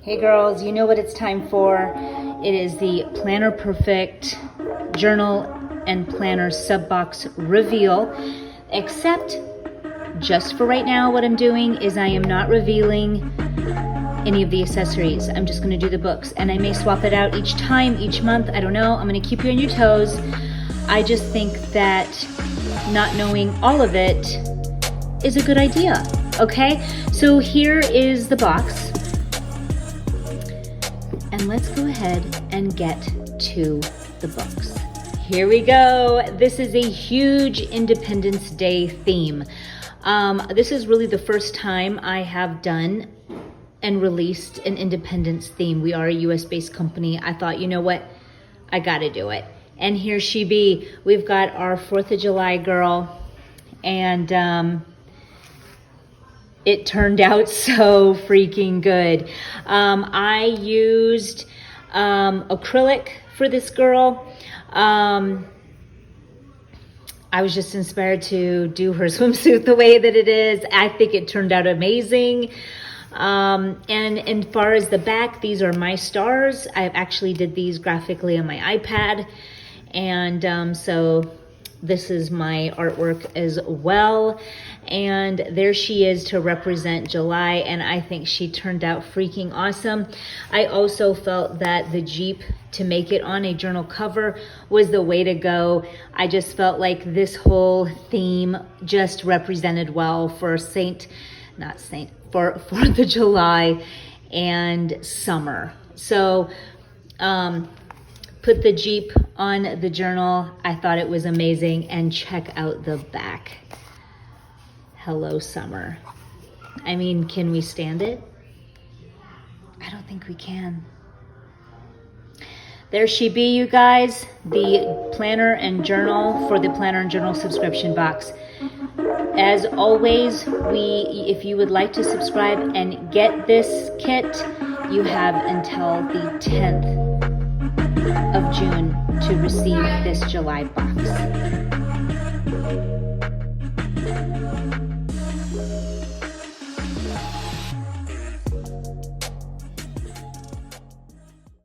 Hey girls, you know what it's time for. It is the Planner Perfect Journal and Planner Subbox reveal, except just for right now, what I'm doing is I am not revealing any of the accessories. I'm just gonna do the books, and I may swap it out each time, each month, I don't know. I'm gonna keep you on your toes. I just think that not knowing all of it is a good idea, okay? So here is the box. And let's go ahead and get to the books. Here we go. This is a huge Independence Day theme. This is really the first time I have done and released an Independence theme. We are a US-based company. I thought, you know what? I gotta do it. And here she be. We've got our 4th of July girl, and it turned out so freaking good. I used acrylic for this girl. I was just inspired to do her swimsuit the way that it is. I think it turned out amazing. And as far as the back, these are my stars. I actually did these graphically on my iPad. And so this is my artwork as well. And there she is to represent July, and I think she turned out freaking awesome. I also felt that the Jeep, to make it on a journal cover, was the way to go. I just felt like this whole theme just represented well for for 4th of July and summer. So put the Jeep on the journal. I thought it was amazing. And check out the back. Hello, summer. I mean, can we stand it? I don't think we can. There she be, you guys. The planner and journal for the planner and journal subscription box. As always, if you would like to subscribe and get this kit, you have until the 10th of June to receive this July box.